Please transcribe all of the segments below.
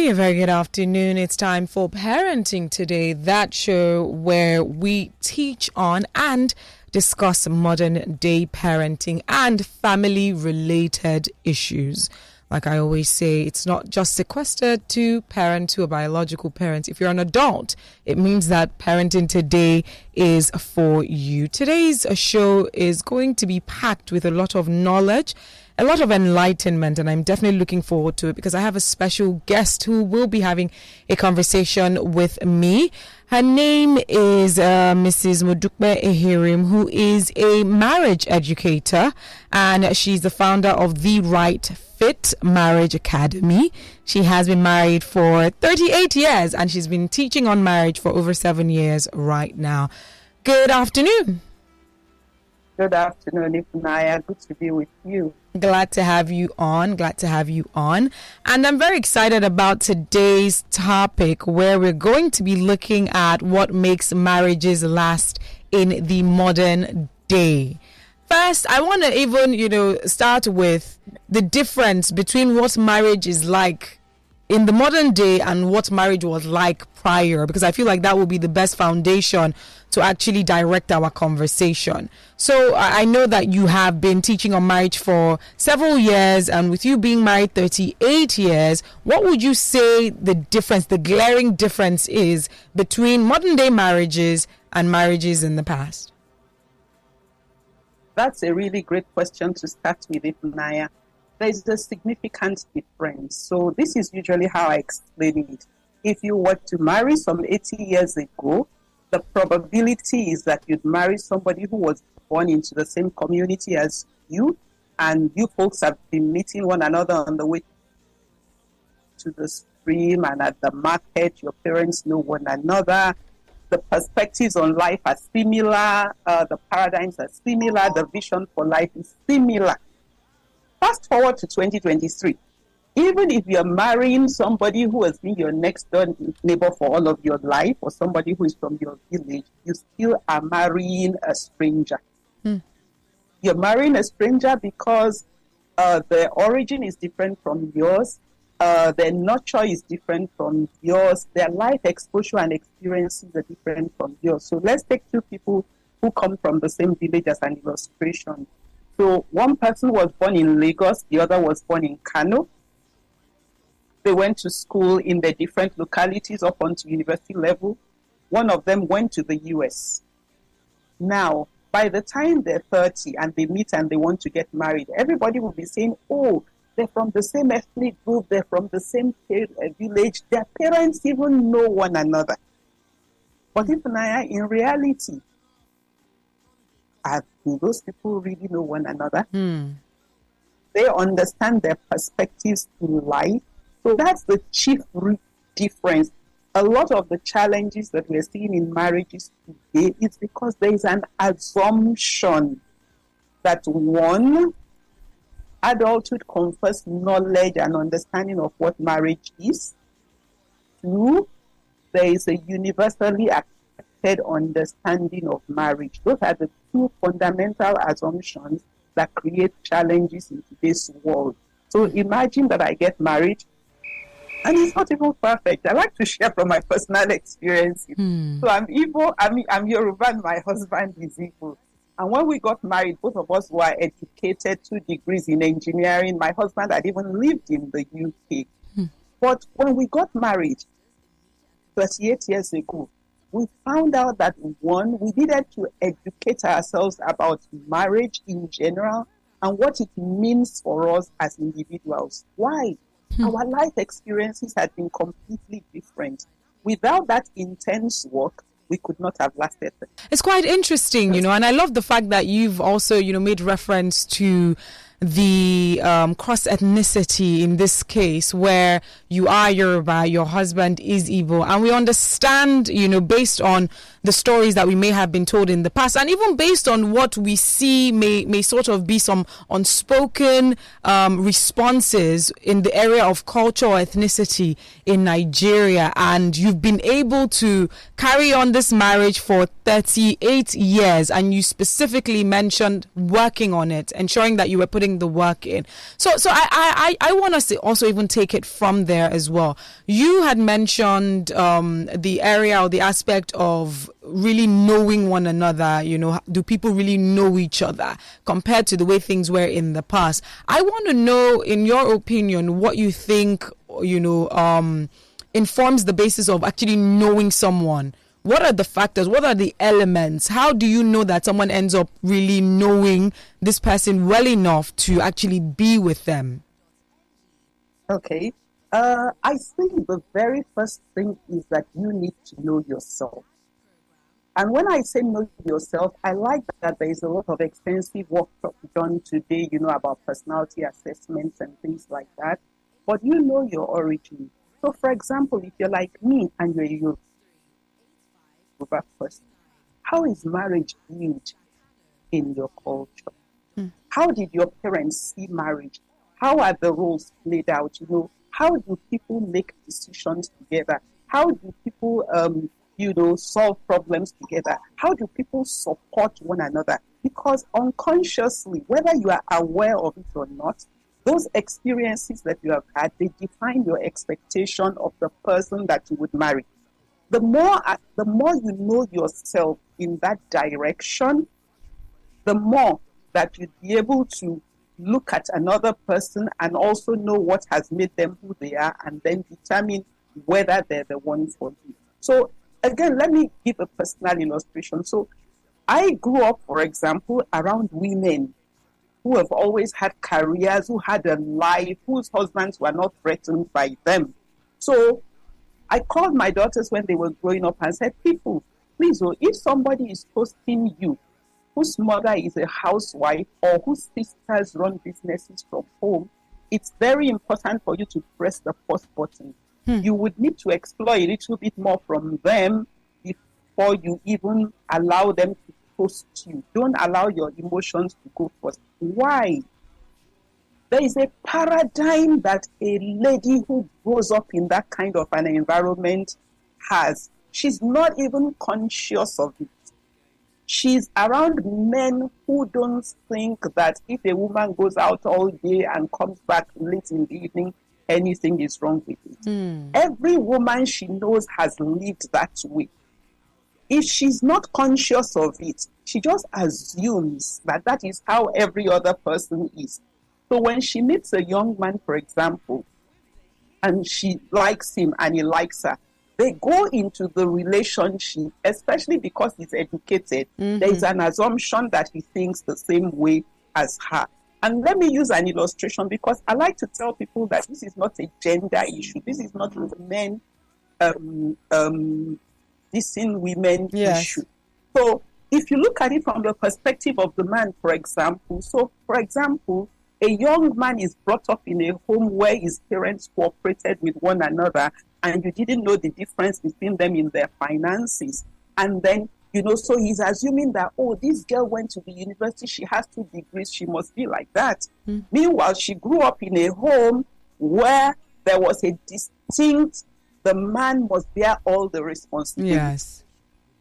everybody. A very good afternoon. It's time for Parenting Today, that show where we teach on and discuss modern day parenting and family related issues. Like I always say, it's not just sequestered to parents who are biological parents. If you're an adult, it means that Parenting Today is for you. Today's show is going to be packed with a lot of knowledge, a lot of enlightenment, and I'm definitely looking forward to it because I have a special guest who will be having a conversation with me. Her name is Mrs. Modukbe Ehirim, who is a marriage educator, and she's the founder of The Right Fit Marriage Academy. She has been married for 38 years, and she's been teaching on marriage for over 7 years right now. Good afternoon. Good afternoon, Ifunaya. Good to be with you. Glad to have you on. And I'm very excited about today's topic, where we're going to be looking at what makes marriages last in the modern day. First, I want to even, start with the difference between what marriage is like in the modern day and what marriage was like prior, because I feel like that will be the best foundation to actually direct our conversation. So I know that you have been teaching on marriage for several years, and with you being married 38 years, what would you say the difference, the glaring difference is between modern day marriages and marriages in the past? That's a really great question to start with, Ifunaya. There is a significant difference. So this is usually how I explain it. If you were to marry some 80 years ago, the probability is that you'd marry somebody who was born into the same community as you, and you folks have been meeting one another on the way to the stream and at the market. Your parents know one another. The perspectives on life are similar. The paradigms are similar. The vision for life is similar. Fast forward to 2023. Even if you're marrying somebody who has been your next door neighbor for all of your life, or somebody who is from your village, you still are marrying a stranger. You're marrying a stranger because their origin is different from yours. Their nurture is different from yours. Their life exposure and experiences are different from yours. So let's take two people who come from the same village as an illustration. So one person was born in Lagos, the other was born in Kano. They went to school in their different localities up onto university level. One of them went to the US. Now, by the time they're 30 and they meet and they want to get married, everybody will be saying, oh, they're from the same ethnic group, they're from the same village, their parents even know one another. But in reality, do those people really know one another? They understand their perspectives in life. So that's the chief difference. A lot of the challenges that we're seeing in marriages today is because there is an assumption that one, adulthood confers knowledge and understanding of what marriage is. Two, there is a universally accepted understanding of marriage. Those are the two fundamental assumptions that create challenges in today's world. So imagine that I get married, and it's not even perfect. I like to share from my personal experiences. So I'm Igbo, I'm Yoruba, and my husband is Igbo. And when we got married, both of us were educated, 2 degrees in engineering. My husband had even lived in the UK. But when we got married 38 years ago, we found out that, one, we needed to educate ourselves about marriage in general and what it means for us as individuals. Why? Our life experiences had been completely different. Without that intense work, we could not have lasted. It's quite interesting, and I love the fact that you've also, made reference to the cross-ethnicity in this case, where you are Yoruba, your husband is Igbo, and we understand, based on the stories that we may have been told in the past, and even based on what we see may sort of be some unspoken responses in the area of culture or ethnicity in Nigeria. And you've been able to carry on this marriage for 38 years, and you specifically mentioned working on it, ensuring that you were putting putting the work in. So I want us to also even take it from there as well. You had mentioned the area or the aspect of really knowing one another. Do people really know each other compared to the way things were in the past? I want to know, in your opinion, what you think, informs the basis of actually knowing someone. What are the factors? What are the elements? How do you know that someone ends up really knowing this person well enough to actually be with them? Okay. I think the very first thing is that you need to know yourself. And when I say know yourself, I like that there is a lot of extensive work done today, about personality assessments and things like that. But you know your origin. So, for example, if you're like me and you're a Yoruba person, how is marriage viewed in your culture? How did your parents see marriage? How are the roles played out? How do people make decisions together? How do people, solve problems together? How do people support one another? Because unconsciously, whether you are aware of it or not, those experiences that you have had, they define your expectation of the person that you would marry. The more you know yourself in that direction, the more that you'd be able to look at another person and also know what has made them who they are, and then determine whether they're the one for you. So again, let me give a personal illustration. So I grew up, for example, around women who have always had careers, who had a life, whose husbands were not threatened by them. So I called my daughters when they were growing up and said, people, please, if somebody is hosting you, whose mother is a housewife or whose sisters run businesses from home, it's very important for you to press the pause button. You would need to explore a little bit more from them before you even allow them to host you. Don't allow your emotions to go first. Why? There is a paradigm that a lady who grows up in that kind of an environment has. She's not even conscious of it. She's around men who don't think that if a woman goes out all day and comes back late in the evening, anything is wrong with it. Every woman she knows has lived that way. If she's not conscious of it, she just assumes that that is how every other person is. So when she meets a young man, for example, and she likes him and he likes her, they go into the relationship, especially because he's educated. There is an assumption that he thinks the same way as her. And let me use an illustration, because I like to tell people that this is not a gender issue. This is not a men dissing women issue. So if you look at it from the perspective of the man, for example, a young man is brought up in a home where his parents cooperated with one another, and you didn't know the difference between them in their finances. And then, so he's assuming that, this girl went to the university, she has 2 degrees, she must be like that. Meanwhile, she grew up in a home where there was a distinct, the man must bear all the responsibility. Yes.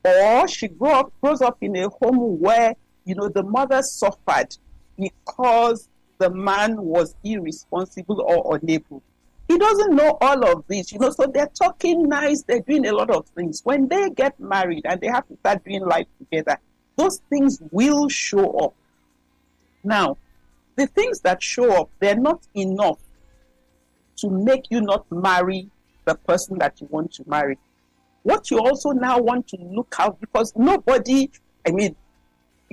Or she grows up in a home where, the mother suffered because the man was irresponsible or unable. He doesn't know all of this, so they're talking nice, they're doing a lot of things. When they get married and they have to start doing life together, those things will show up. Now, the things that show up, they're not enough to make you not marry the person that you want to marry. What you also now want to look out, because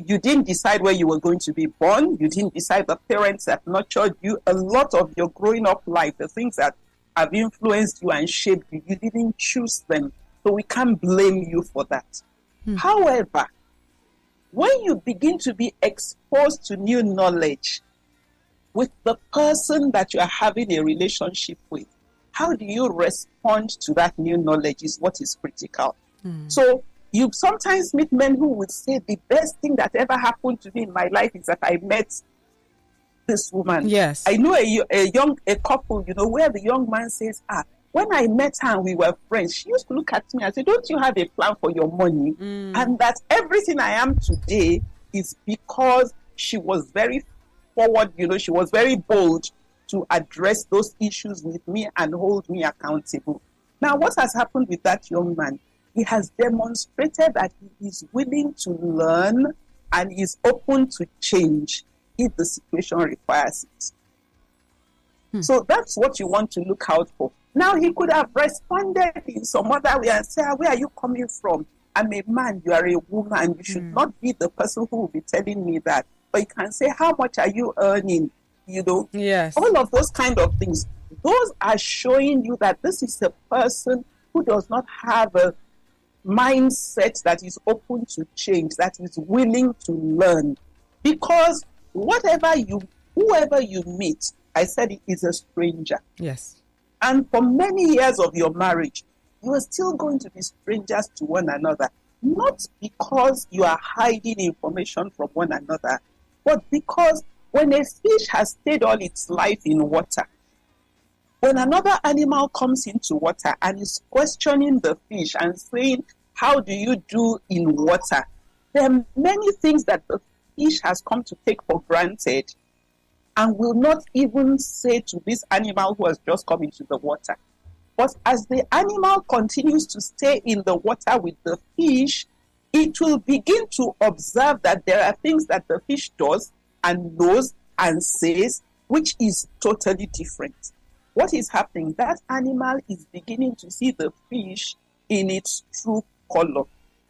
you didn't decide where you were going to be born. You didn't decide the parents that nurtured you. A lot of your growing up life, the things that have influenced you and shaped you, you didn't choose them. So we can't blame you for that. However, when you begin to be exposed to new knowledge with the person that you are having a relationship with, how do you respond to that new knowledge is what is critical. So you sometimes meet men who would say, the best thing that ever happened to me in my life is that I met this woman. Yes. I know a couple, where the young man says, when I met her and we were friends, she used to look at me and say, don't you have a plan for your money? And that everything I am today is because she was very forward, she was very bold to address those issues with me and hold me accountable. Now, what has happened with that young man? He has demonstrated that he is willing to learn and is open to change if the situation requires it. So that's what you want to look out for. Now, he could have responded in some other way and say, where are you coming from? I'm a man, you are a woman. You should not be the person who will be telling me that. But you can say, how much are you earning? Yes. All of those kind of things. Those are showing you that this is a person who does not have a mindset that is open to change, that is willing to learn. Because whoever you meet, I said it is a stranger. Yes. And for many years of your marriage, you are still going to be strangers to one another. Not because you are hiding information from one another, but because when a fish has stayed all its life in water, when another animal comes into water and is questioning the fish and saying, how do you do in water? There are many things that the fish has come to take for granted and will not even say to this animal who has just come into the water. But as the animal continues to stay in the water with the fish, it will begin to observe that there are things that the fish does and knows and says, which is totally different. What is happening? That animal is beginning to see the fish in its true color.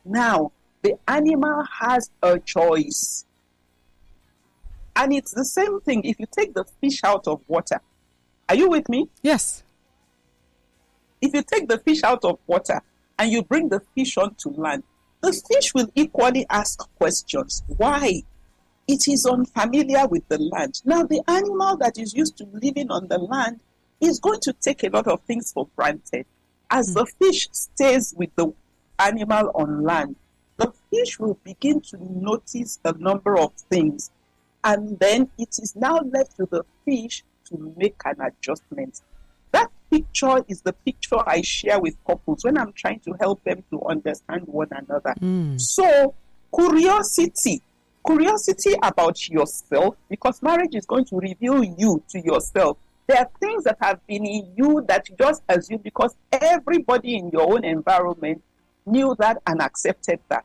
Now, the animal has a choice. And it's the same thing if you take the fish out of water. Are you with me? Yes. If you take the fish out of water and you bring the fish onto land, the fish will equally ask questions. Why? It is unfamiliar with the land. Now, the animal that is used to living on the land is going to take a lot of things for granted. As the fish stays with the animal on land, the fish will begin to notice a number of things. And then it is now left to the fish to make an adjustment. That picture is the picture I share with couples when I'm trying to help them to understand one another. So, curiosity about yourself, because marriage is going to reveal you to yourself. There are things that have been in you that you just assume because everybody in your own environment knew that and accepted that.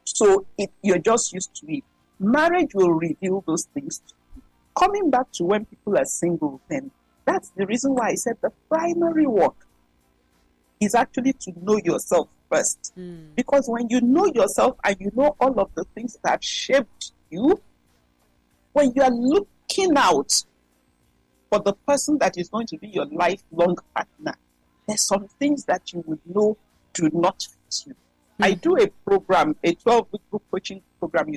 So you're just used to it. Marriage will reveal those things to you. Coming back to when people are single, then that's the reason why I said the primary work is actually to know yourself first. Because when you know yourself and you know all of the things that have shaped you, when you are looking out for the person that is going to be your lifelong partner, there's some things that you would know do not fit you. I do a program, a 12-week group coaching program,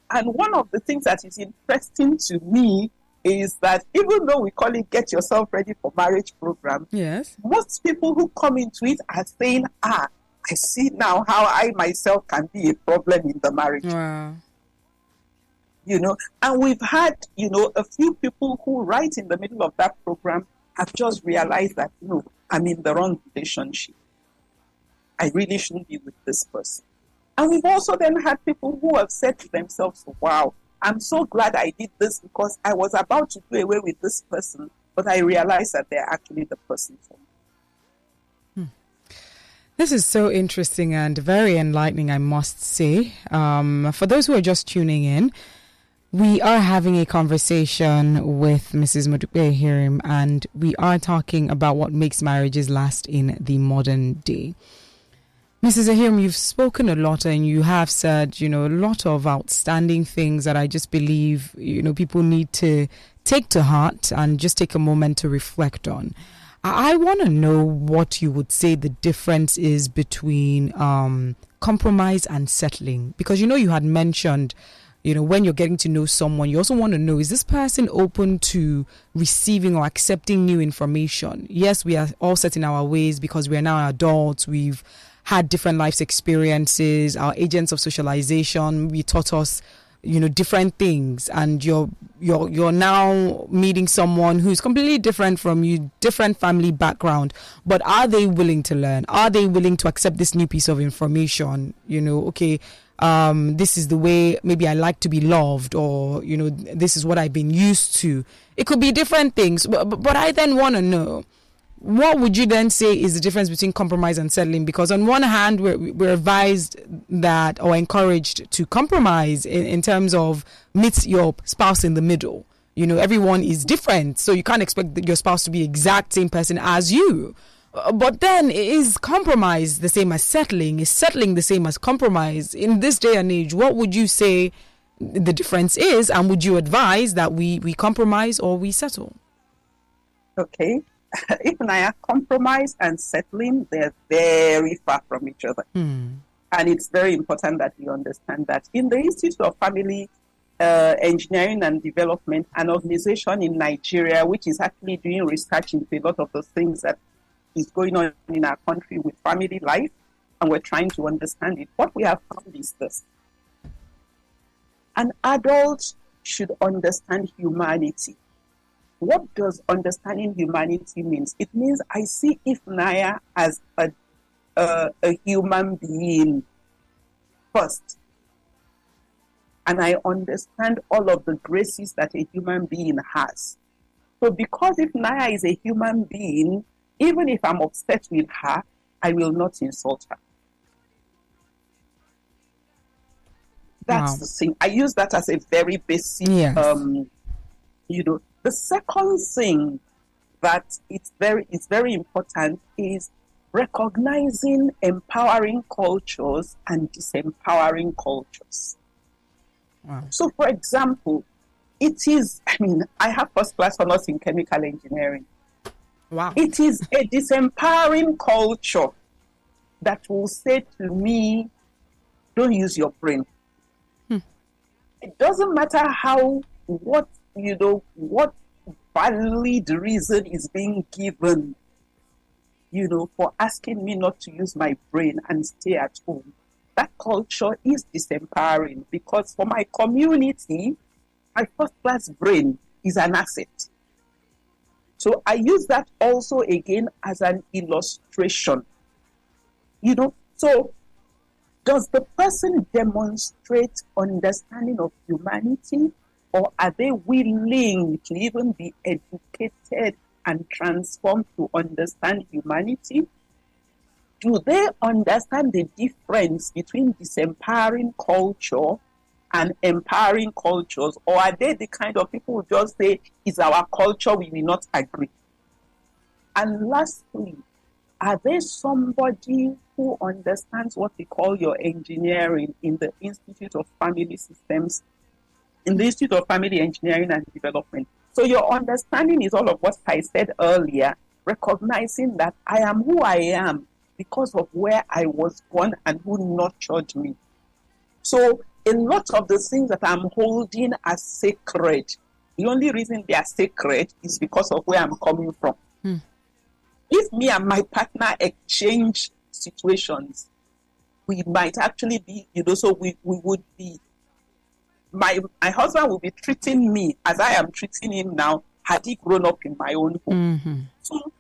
and one of the things that is interesting to me is that even though we call it Get Yourself Ready for Marriage program, yes, most people who come into it are saying, I see now how I myself can be a problem in the marriage. Wow. And we've had, a few people who right in the middle of that program have just realized that, I'm in the wrong relationship. I really shouldn't be with this person. And we've also then had people who have said to themselves, wow, I'm so glad I did this because I was about to do away with this person, but I realized that they're actually the person for me. This is so interesting and very enlightening, I must say. For those who are just tuning in, we are having a conversation with Mrs. Modupe Hirim, and we are talking about what makes marriages last in the modern day. Mrs. Ahiram, you've spoken a lot and you have said, a lot of outstanding things that I just believe, people need to take to heart and just take a moment to reflect on. I want to know what you would say the difference is between compromise and settling, because, you had mentioned, when you're getting to know someone, you also want to know, is this person open to receiving or accepting new information? Yes, we are all set in our ways because we are now adults. We've had different life experiences. Our agents of socialization, we taught us, different things. And you're now meeting someone who's completely different from you, different family background. But are they willing to learn? Are they willing to accept this new piece of information? Okay, this is the way maybe I like to be loved, or, this is what I've been used to. It could be different things. But I then want to know, what would you then say is the difference between compromise and settling? Because on one hand, we're advised that, or encouraged to compromise in terms of meet your spouse in the middle. Everyone is different, so you can't expect your spouse to be exact same person as you. But then, is compromise the same as settling? Is settling the same as compromise? In this day and age, what would you say the difference is? And would you advise that we compromise or we settle? Okay. If I compromise and settling, they're very far from each other. And it's very important that we understand that. In the Institute of Family Engineering and Development, an organization in Nigeria, which is actually doing research into a lot of the things that is going on in our country with family life, and we're trying to understand it. What we have found is this: an adult should understand humanity. What does understanding humanity means? It means I see Ifnaya as a human being first, and I understand all of the graces that a human being has. So because Ifnaya is a human being, even if I'm upset with her, I will not insult her. That's the thing. I use that as a very basic, Yes. The second thing that is very important is recognizing empowering cultures and disempowering cultures. Wow. So, for example, I have first class honors in chemical engineering. Wow. It is a disempowering culture that will say to me, don't use your brain. It doesn't matter what valid reason is being given, for asking me not to use my brain and stay at home. That culture is disempowering, because for my community, my first class brain is an asset. So I use that also again as an illustration. So does the person demonstrate understanding of humanity, or are they willing to even be educated and transformed to understand humanity? Do they understand the difference between disempowering culture and empowering cultures? Or are they the kind of people who just say, it's our culture, we will not agree? And lastly, are they somebody who understands what we call your engineering in the Institute of Family Systems, in the Institute of Family Engineering and Development? So your understanding is all of what I said earlier, recognizing that I am who I am because of where I was born and who nurtured me. So a lot of the things that I'm holding as sacred, the only reason they are sacred is because of where I'm coming from. If me and my partner exchange situations, we might actually be, so we would be, my husband will be treating me as I am treating him now, had he grown up in my own home. So